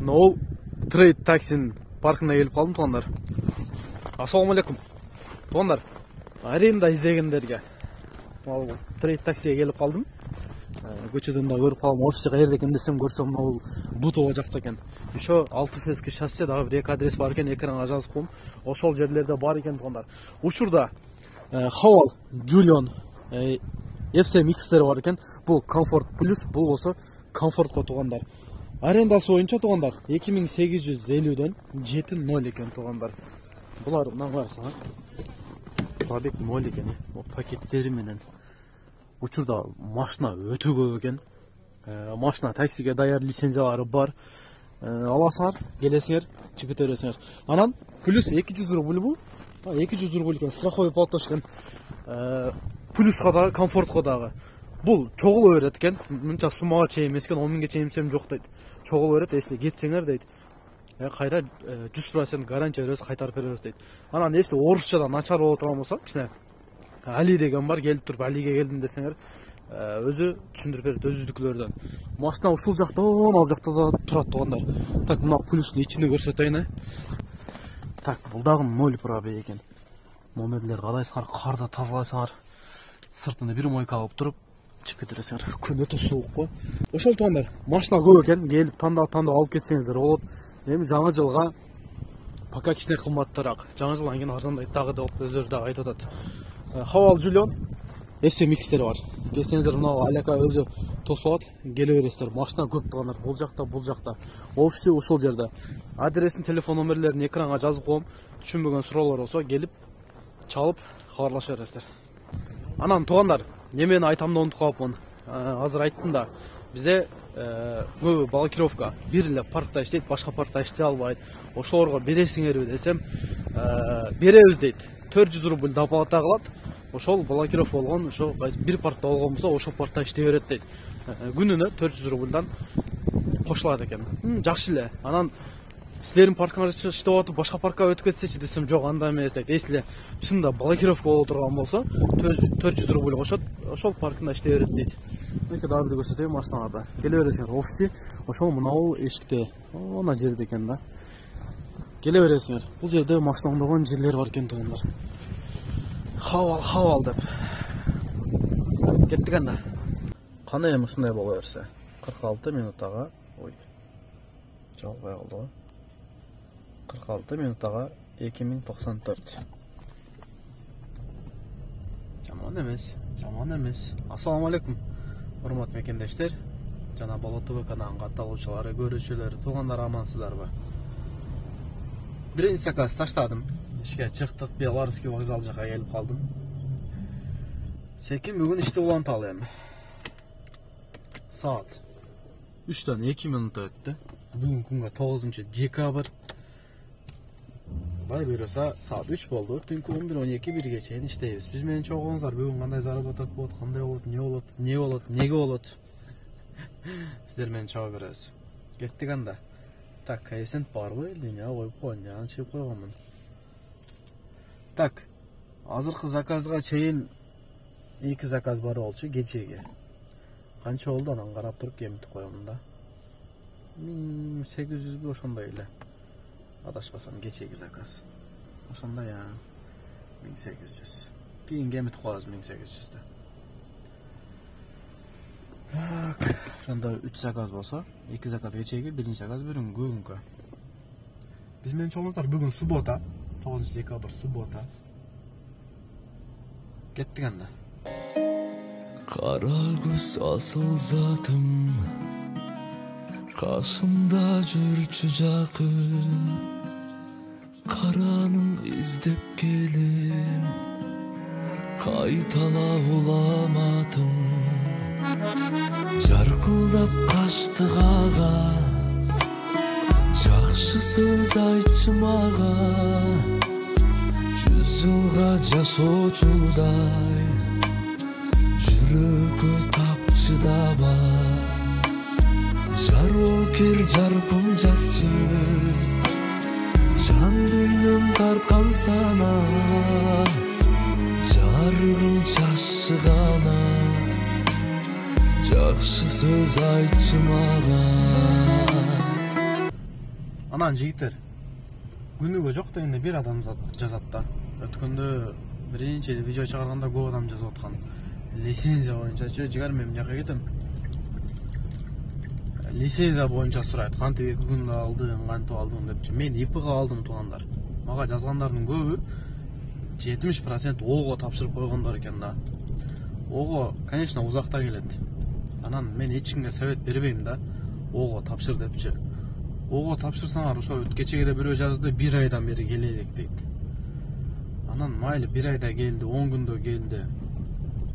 Ол трейд таксинин паркына келип калдым туугандар. Ассаламу алейкум. Туугандар, аренда издегендерге ал трейд таксиге келип калдым. Көчөдөн да көрүп калдым, офиси каерде экен десем көрсөм ал Бутово жакта экен. Еще 6 фески шоссе дагы бир эки адрес бар экен, экранга жазып коем. Ошол жерлерде бар экен туугандар. Учурда Хавал, Джулион, FC микстери бар экен. Бул Комфорт плюс, бул болсо Комфортко туугандар. Арендасы боюнча туугандар 2850дөн 7.0 экен туугандар. Булар мына карасаңар. Пробег 0 экен. Пакеттери менен. Учурда машина өтө көп экен. Машина таксиге даяр лицензиялары бар. Аласыңар, келесиңер, чыгып бересиңер. Анан плюс 200 рубль бул. 200 рубль экен. Страховой полтош экен. Плюска дагы, комфортко дагы. Бул чогуло берет экен. Мынча суммага чейин эмес экен, 10 миңге чейин эмсем жок дейт. Чогуло берет, если кетсеңер дейт. Кайра 100% гарантия беребиз, кайтарып беребиз дейт. Анан если орусчада начар боло турган болсо, кичине Али деген бар, келип туруп Алиге келдим десеңер, өзү түшүндүрүп берет өзүдүкүлөрдөн. Машина ушул жакта, ал жакта да турат туугандар. Так, мына плюстун ичине көрсөтөйүн. Так, бул дагы 0 пробег экен. Номерлер кадайсыңар, карда тазалайсыңар. Сыртында бир мойка алып туруп, чыгып кетесиңер. Күн өтө суук го. Ошол туугандар, машина көп экен, келип тандап алып кетсеңиздер болот. Эми жаңы жылга пока кичине кымбаттыраак. Жаңы жылдан кийин арзандайт дагы деп өздөрү да айтып атат. Хавал Джулион, FC микстери бар. Келсеңиздер мына аляка өзү тосулат, келе бересиздер. Машина көп туугандар, бул жакта. Офиси ушул жерде. Адресин, телефон номерлерин экранга жазып коем. Түшүнбөгөн суроолор болсо келип чалып кабарлаша бересиздер. Анан туугандар, немени айтам деп унутуп калыпмын. Азыр айттым да. Бизде көбү блокировка бир эле паркта иштейт, башка паркта иштей албайт. Ошолорго бересиңерби десем, беребиз дейт. 400 рубль доплата кылат. Ошол блокировка болгон, ошо бир паркта болгон болсо, ошол паркта иштей берет дейт. Күнүнө 400 рубльдан кошулат экен. Жакшы эле. Анан силердин паркыңар иштеп атып, башка паркка өтүп кетсечи десем, жок, андай эмес дейт. Если чынында блокировка боло турган болсо, 400 рубль кошот, ошол паркында иштей берет дейт. Эки дагы бир көрсөтөйүн машиналарда. Келе бересиңер, офиси ошол мынау эшикте. Ана жерде экен да. Келе бересиңер. Бул жерде машина оңдогон жерлер бар экен туугандар. Хавал деп. Кеттик анда. Кандай эми ушундай боло берсе. 46 минутага, ой. Жалбай калды го. 46 минутага 2094. Жаман эмес. Ассаламу алейкум. Урматтуу мекендештер, жана Болот ТВ каналынын катталуучулары, көрүүчүлөрү, туугандар, амансыздарбы? Биринчи заказ таштадым. Ишке чыктык, Белорусский вокзал жака келип калдым. Секин бүгүн ишти уланталы эми. Саат 3-төн 2 минут өттү. Бүгүн күнгө 9-декабрь. Бай буйруса саат 3 болду. Түнкү 11-12 бирге чейин иштейбиз. Биз менен чогуңуздар, бүгүн кандай заработок болот, кандай болот, неге болот? Сиздер менен чогуу беребиз. Кеттик анда. Так, коэффициент барбы? Линия коюп койгон, жана чыгып койгонмун. Так, азыркы заказга чейин 2 заказ бар болчу кечеге. Канча болду, анан карап туруп кемитип коёмун да. 1800 ошондой эле. Адашпасам кечеги заказ. Ошондой 1800. Кийин кемитип коебуз 1800дө. Ошондой 3 заказ болсо, 2 заказ кечеги, 1 заказ бүгүнкү. Биз менен чогуңуздар, бүгүн суббота, 9-декабрь суббота. Кеттик анда. Кара көз асыл затым, кашымда жүрчү жакын, караның издеп келем, кайтала уламатым. Жаркылдап каштык ага, жакшы сөз айтчы мага, 100 жылга жашоочудай, жүрөгү тапчыдаба. Жарокер жарпым жазчы, жан дүйнөм тарткан сана, жарыгым чашыгана, жакшы сөз айтчы мага. Anan жигиттер, күнүгө жок дегенде бир адам жазат да. Өткөндө биринчи видео чыгарганда көп адам жазып аткан. Лицензия боюнча жигер мен жака кетем. Лицензия боюнча сурайт. Кантип 2 күндө алдың, кантип алдың депчи. Мен ИПга алдым туугандар. Мага жазгандардын көбү 70% ого тапшырып койгондор экен да. Ого, конечно, узакта келет. Анан мен эч кимге совет бербейм да. Ого тапшыр депчи. Ого тапшырсаңар ошо кечеге бирөө жазды 1 айдан бери келе элек дейт. Анан майли 1 айда келди, 10 күндө келди.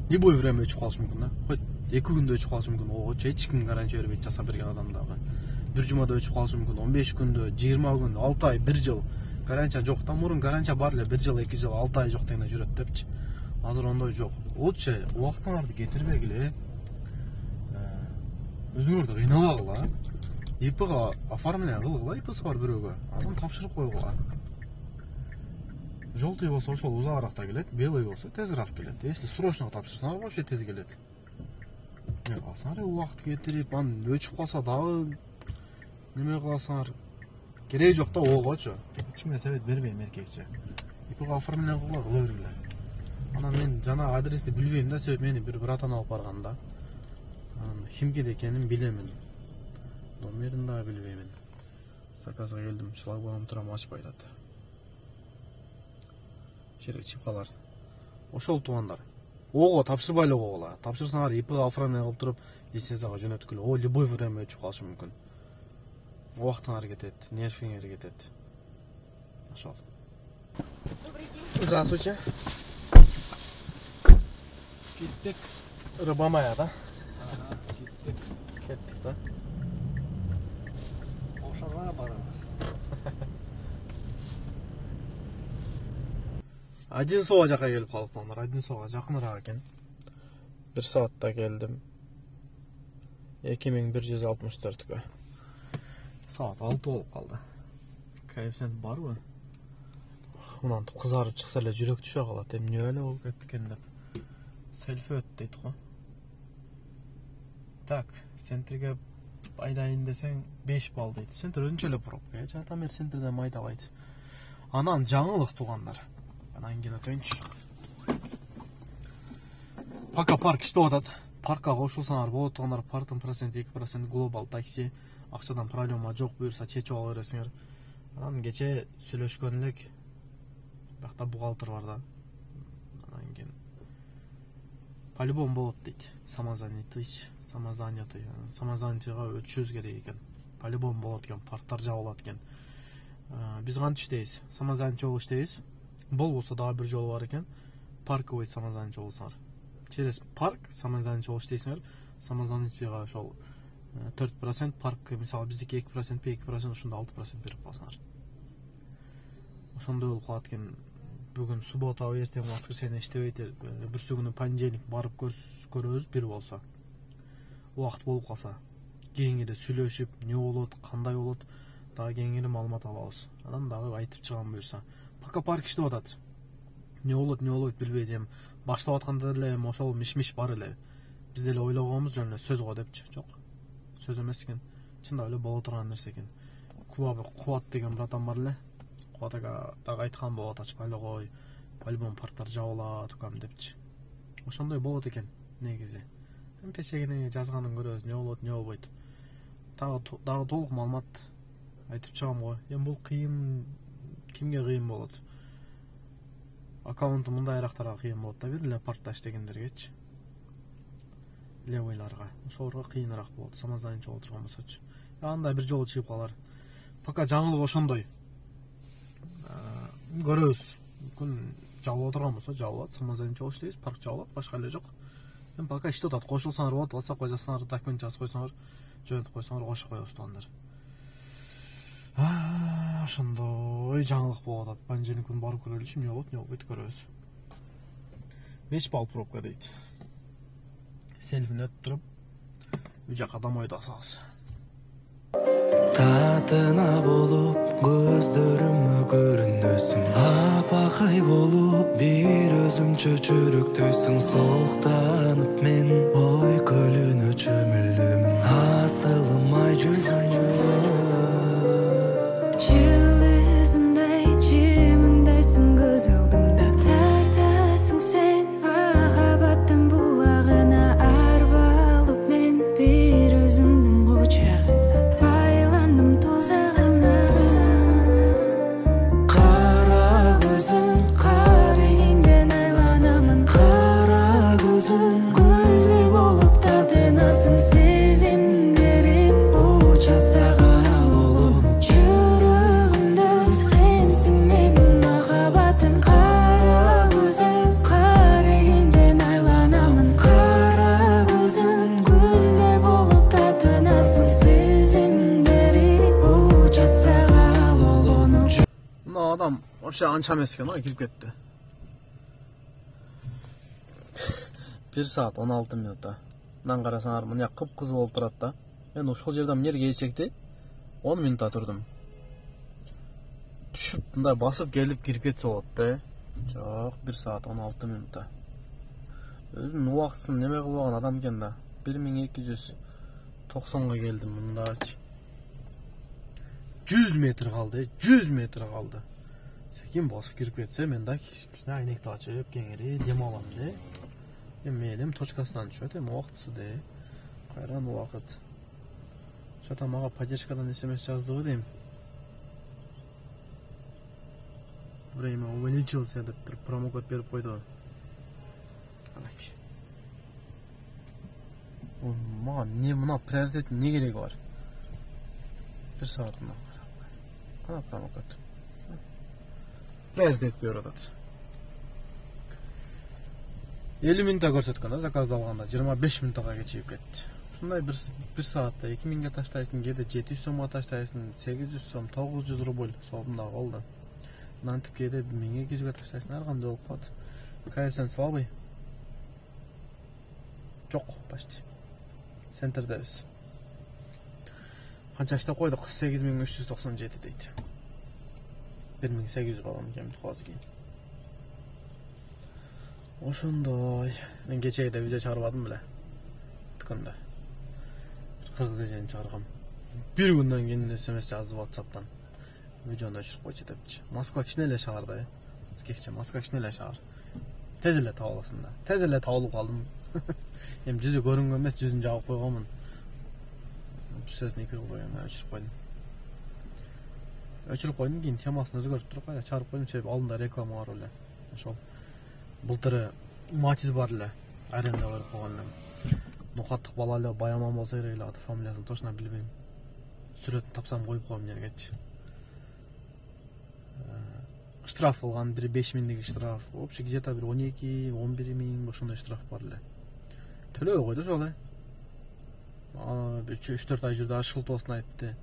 Любой время өчүп калышы мүмкүн да. Хоть 2 күндө өчүп калышы мүмкүн. Ого эч ким гарантия бербейт жасап берген адамдагы. Бир жумада өчүп калышы мүмкүн. 15 күндө, 20 күн, 6 ай, 1 жыл. Гарантия жок да. Мурун гарантия бар эле 1 жыл, 2 жыл, 6 ай жок дегенде жүрөт депчи. Азыр ондой жок. Лучше убактыңарды кетирбегиле. Өзүңөрдү кыйнабагыла. ИПга оформление кылгыла, ИПси бар бирөөгө. Анан тапшырып койгула. Желтый болсо ошол узагыраак келет, белый болсо тезирээк келет. Если срочно тапшырсаңар вообще тез келет. Алсаңар убакыт кетирип, анан өчүп калса дагы неме кыласыңар. Кереги жок да огочу. Эч кимге совет бербейм эркекче. ИПга оформление кыла бергиле. Анан мен жана адрести билбейм да, себеп мени бир братан алып барган да. Кимге экенин билемин. Номерин да билбеймин. Заказга келдим, шлагбаум турам ачпай атат. Жерге чип калар. Ошол туугандар. Ого тапшырбай эле койгула. Тапшырсаңар ИПга оформление кылып туруп, лицензияга жөнөткүлө. О любой время өчүп калышы мүмкүн. Убактыңар кетет, нервиңер кетет. Ошол. Здравствуйте. Кеттик. Рыбамая, да? Кеттик, да? Ошоға барамыз. Одинцова жака келип калыптыр. Одинцова жакыныраак экен. 1 саатта келдим. 2164кө. Saat 6 болуп калды. Коэффициент барбы? Унантып кызарып чыкса эле жүрөк түшө калат. Эмне эле болуп кетти экен деп. Селфи өт дейт го. Так, центрге айдайын десең 5 балл дейт. Центр өзүнчө эле пробка, Жантамер центрден майдалайт. Анан жаңылык туугандар. Анан кийин өтөйүнчү. Пока парк иштеп атат. Паркка кошулсаңар болот туугандар. Парктын проценти 2% глобал такси. Акчадан проблема жок, буюрса чечип ала бересиңер. Анан кече сүйлөшкөн элек. Бакта бухгалтер бар да. Анан кийин по-любому болот дейт. Самозанятыйга өтүшүбүз керек экен. По-любому болот экен, парктар жабылат экен. Биз кантип иштейбиз? Самозанятый болуп иштейбиз. Болбосо дагы бир жол бар экен. Парковый самозанятый болсоңор. Через парк самозанятый болуп иштейсиңер. Самозанятыйга ошол 4%, парк мисалы биздики 2%, 2% ошондо 6% берип калсаңар. Ошондой болуп калат экен. Бүгүн суббота, эртең воскресенье иштебейт. Бүрсү күнү понедельник барып көрөбүз бир болсо. Убакыт болуп калса, кеңири сүйлөшүп, не болот, кандай болот, дагы кеңири маалымат алабыз. Анан дагы айтып чыгам буюрса. Пока парк иштеп атат. Не болот билбейбиз. Баштап атканда эле ошол миш-миш бар эле. Биз деле ойлогонбуз жөн сөз го депчи. Жок. Сөз эмес экен. Чындап эле боло турган нерсе экен. Кубат деген братан бар эле. Кубатага дагы айткан болот, ачпай эле кой. По-любому парктар жабылат, укам депчи. Ошондой болот экен негизи. Пешегине жазганын көрөбүз, не болот, не болбойт. Дагы толук маалымат айтып чыгам го. Бул кыйын, кимге кыйын болот? Аккаунту мындайрактарга кыйын болот да, бир эле паркта иштегендергечи. Левойларга, ошолорго кыйыныраак болот. Самозанятый боло турган болсочу. Андай бир жолу чыгып калар. Пока жаңылык ошондой. Көрөбүз. Күн жабыла турган болсо жабылат, самозанятый болуп иштейбиз, парк жабылат, башка эле жок. Пока иштеп атат, кошулсаңар болот, WhatsAppка жазсаңар, документ жазып койсоңор, жөнөтүп койсоңор, кошуп коебуз туугандар. Ошондой жаңылык болуп атат. Понедельник күнү барып көрөлүчү, эмне болот, не болбойт көрөбүз. 5 балл пробка дейт. Селфини өтүп туруп, үй жака домой дасабыз. Татына болуп көздөрүмө көрүнөсүң, апакай болуп бир өзүмчө чүрүктөйсүң. Соктанып мен ой көлүнө чөмүлөмүн, асылым ай жүзүңө. Ошондо вообще анча эмес экен го, кирип кетти. 1 saat 16 минутта. Мындан карасаңар, мына кып-кызыл болуп турат да. Мен ошол жерден мына жерге эчекти 10 минутта турдум. Түшүп, мындай басып келип кирип кетсе болот да. Жок, 1 saat 16 минутта. Өзүнүн убактысын неме кылбаган адам экен да. 1290га келдим мындачы. 100 метр калды, 100 метр калды. Секин басып кирип кетсе, мен да кичине айнекти ачып, кеңири дем алам да. Мейлим точкасынан түшөт, убактысы да. Кайран убакыт. Шата мага поддержкадан смс жаздыбы дейм. Время увеличился деп туруп промокод берип койду. Мага не мына приоритет не кереги бар? 1 saat мына. Кана промокод. Приоритет берип атат. 50 минутта көрсөткөн да заказды алганда 25 минутага кечигип кетти. Ушундай 1 saatта 2000ге таштайсың, кээде 700 сомго таштайсың, 800 сом, 900 рубль собумда болду. Мынантип кээде 1200ге таштайсың, ар кандай болуп калат. KFC'ни слабый. Жок, почти. Центрдебиз. Канча иштеп койдук? 8397 дейт. 1800 балам кемди калат кийин. Ошондой. Мен кечеде видео чыгарбадым беле. Түкөндө. Кыргыз эжени чыгаргам. Bir күндөн кийин смс жазып WhatsApp'тан. Видеону өчүрүп койчу депчи. Москва кичине эле шаар да. Кече Москва кичине эле шаар. Тез эле таап аласың да. Тез эле табылып калдым. Эми жүзү көрүнгөн эмес, жүзүн жабып койгонмун. Сөзүн 2 кылып коюм, өчүрүп койдум. Өчүрүп койдум, кийин темасын өзгөртүп туруп кайра чыгарып койдум, себеби алдында реклама бар эле. Ошол былтыры Матиз бар эле, аренда берип койгон элем. Нукаттык бала эле Баяман болсо керек эле, аты фамилиясын точно билбейм. Сүрөтүн тапсам коюп коем нергечи. Штраф кылган, бир 5000 штраф. Вообще где-то бир 12-11 миң ошондой штраф бар эле. Төлөбөй койду ошол эле. 3-4 ай жүрдү, ашылтоосун айтты.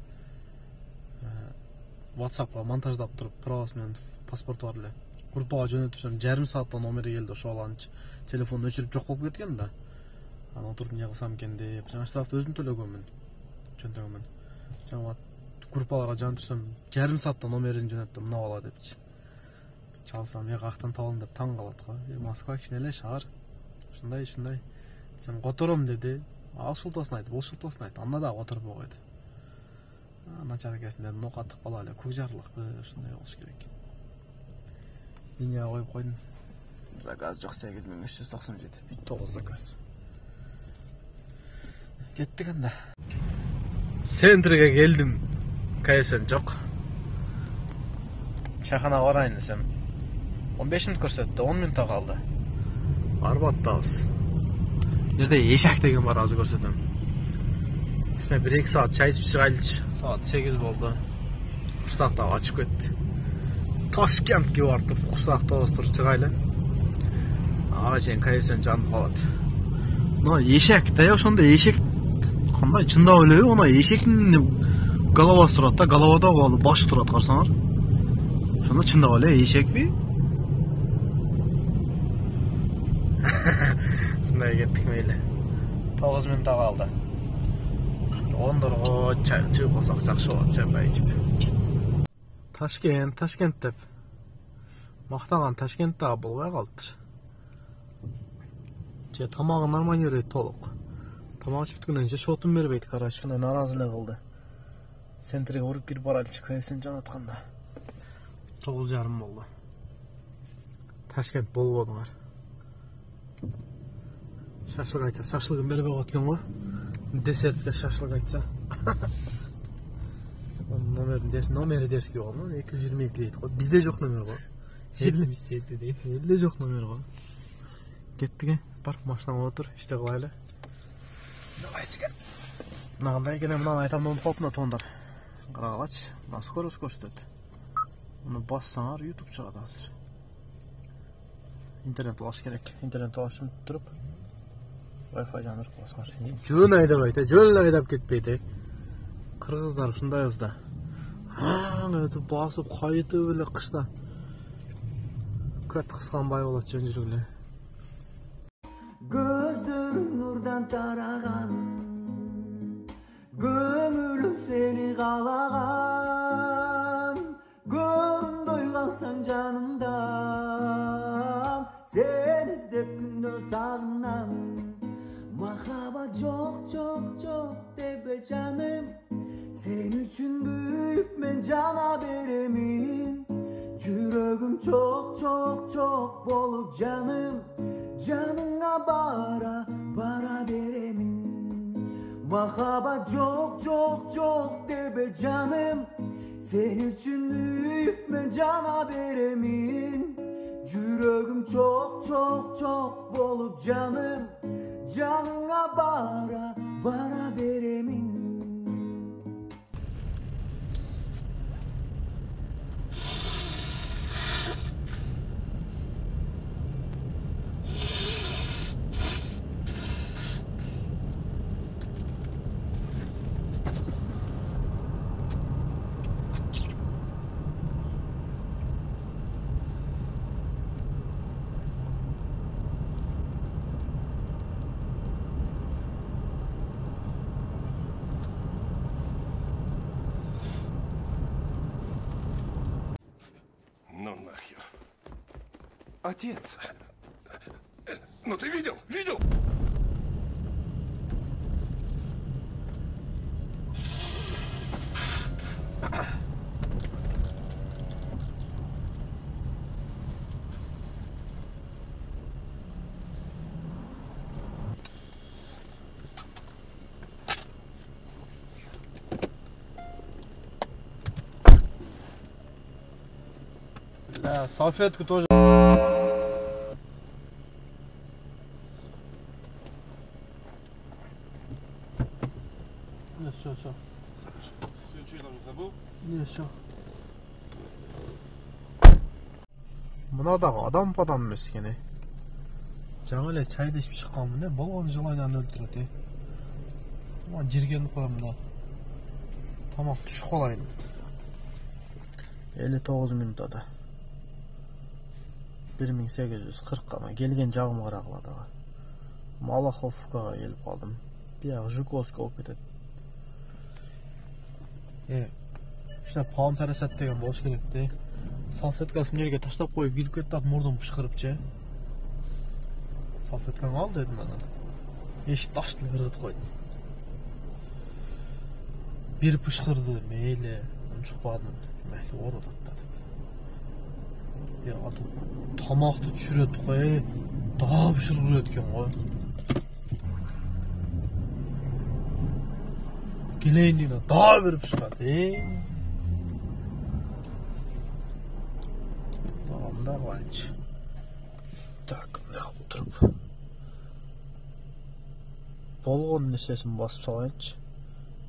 WhatsApp'ка монтаждап туруп, правасы менен паспорту бар эле. Группага жөнөтүрсөм, жарым саатта номери келди, ошол анчы телефонду өчүрүп жок болуп кеткен да. Аны отуруп эмне кылсам экен деп, жаңа штрафты өзүм төлөгөнмүн. Жөнтөгөнмүн. Жаңа группаларга жөнөтүрсөм, жарым саатта номерин жөнөттү, мына бала депчи. Чалсам, каяктан табылдым деп таң калат го. Москва кичине эле шаар. Ушундай. Сен котором деди. Ал шылтоосун айтты, бул шылтоосун айтты. Анда да которбой койду. Начар экесин деди, нокаттык бала эле, көк жарлыкпы, ушундай болуш керек. Линияга коюп койдум. Заказ жок, 8397. 9 заказ. Кеттик анда. Центрге келдим. KFC'ни жок. Чайханага барайын десем, 15 минут көрсөттү, 10 минутта калды. Арбаттабыз. Жерде эшак деген бар, азыр көрсөтөм. Кичине 1-2 saat чай ичип чыгайлычы. Saat 8 болду. Курсакта ачып кетти. Ташкентке бартып, курсакта остур чыгайлы. Ага чейин KFC'ни жанып калат. Мына эшак да, ошондо эшек кандай чындап элеби? Мына эшектин головасы турат да, головада калып башы турат, карасаңар. Ошондо чындап эле эшекпи? Шундай кеттик мейли. 9 минутта калды. Ондорго чай чыгып калсак жакшы болот, чай ичип. Ташкент деп мактаган Ташкент да болбой калыптыр. Же тамагы нормально берет толук. Тамак ичип бүткөндөн кийин шотун бербейт, короче, ушундай нааразы эле кылды. Центрге уруп кирип барайлычы, KFC'ни жанатканда. 9:30 болду. Ташкент болбодуңар. Шашлык айтса, шашлыгын бербей коет экен го. Десертке шашлык айтса. Номери дерски болгон, 222 дейт го. Бизде жок номер го. 77 дейт. Элде жок номер го. Кеттик, бар, машинага отур, иште кылайлы. Давайте. Мынандай экен, мынаны айтам деп калыптым да, тондар. Карагалачы, мына скорость көрсөтөт. Муну бассаңар YouTube чыгат азыр. Интернет улаш керек. Интернет улашып туруп, Wi-Fi жандырып коесуңар. Жөн айдабайт, жөн эле айдап кетпейт. Кыргыздар ушундайбыз да. Ötüp basıp kayıtı bile kışta. Köt kıskan bay olat jön жүргүлө. Gözlerim nurdan taragan, gönülüm seni kalagan. Gönlüm doygansan canımdan, sen izlep günde sağınan. Mahabat çok çok çok debe canım, sen üçün büyük men cana beremin. Yüreğim çok çok çok bolup canım, canına bara bara beremin. Mahabat çok çok çok debe canım, sen üçün büyük men cana beremin. Yüreğim çok çok çok bolup canım, canına bara bara beremin. Ну нахер. Отец. Ну ты видел? Видел? Да, салфетку тоже. Нет, все. Все, что я там не забыл? Нет, все. Мынадағы адам падам емес екен. Жаңа эле чайды ичип чыкканмын, болгон жылайдан өлтүрөт. Мына жиргенди коем да. Тамак түшүп калайын. 59 минутада. 1840 гана келген жагыма карагыла дагы. Малаховкага келип калдым. Бияк Жуковский болуп кетет. Ушта паун парасат деген болуш керек да. Салфеткасын жерге таштап коюп кирип кетти, мурдун бышкырыпчы. Салфетканы ал дедим анан. Эшикти ачты, кыргыт койду. Бир бышкырды, мейли, унчукпадым. Мейли орот аттады. Тамақты түшүрөт кой, дагы бышырып экен го. Келейин дейін, дагы бир бышкырат. Мындай кылайынчы. Так, мына отуруп. Болгон нерсесин басып салайынчы.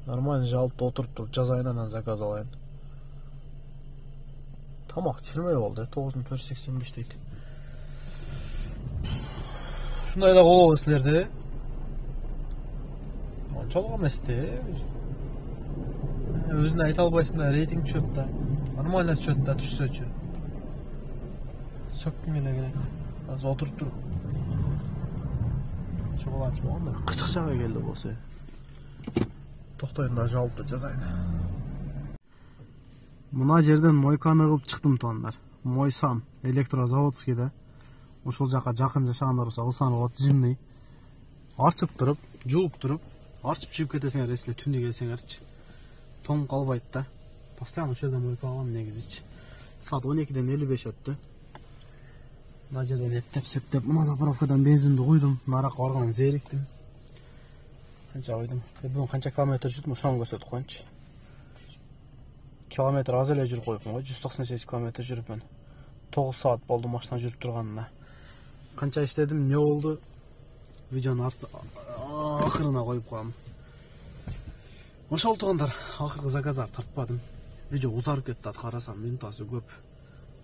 Нормально жалпы отуруп туруп жазайын, анан заказ алайын. Тамак түшүрмөй болду, 9485 дейт. Ушундай да болобу силерде? Анчалык эмес да. Өзүнө айта албайсың да, рейтинг түшөт да. Нормально түшөт да, түшсөчү. Сөккүм эле керек. Азыр отуруп туруп. Чоголанчы болгондо кычыкчага келди болсо. Токтойм да жалпы жазайын. Мына жерден мойканы кылып чыктым тугандар. Мойсан, электрозаводскийде. Ошол жака жакын жашагандар болсо Ылсанов 30-ний. Арчып туруп, жууп туруп, арчып чыгып кетесиңер, эсиле түндү келсеңерчи. Том калбайт да. Постоянно ошол жерден мойка алам негизичи. Саат 12-ден 55 өттү. Мына жерден эптеп-септеп, мына заправкадан бензинди куйдум. Наракка барган зериктим. Канча койдум. Бүгүн канча километр жүрдүм, ошону көрсөтүп коеюнчу. Километр аз эле жүрүп койупмун го, 198 километр жүрүпмүн. 9 саат болду машина жүрүп турганына. Канча иштедим, эмне болду? Видеону акырына коюп коем. Ошол тугандар, акыркы заказдар тартпадым. Видео узарып кетти, карасам минутасы көп.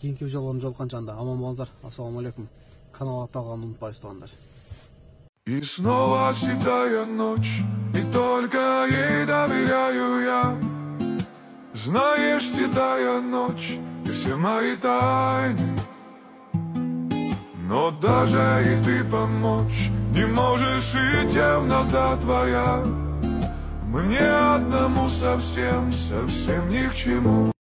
Кийинки видеолордун жолукканча аман болуңуздар. Ассаламу алейкум. Каналга атталганды унутпайсыз тугандар. И снова седая ночь, и только ей доверяю я. Знаешь, седая ночь, ты все мои тайны. Но даже и ты помочь не можешь, и темнота твоя мне одному совсем, совсем ни к чему.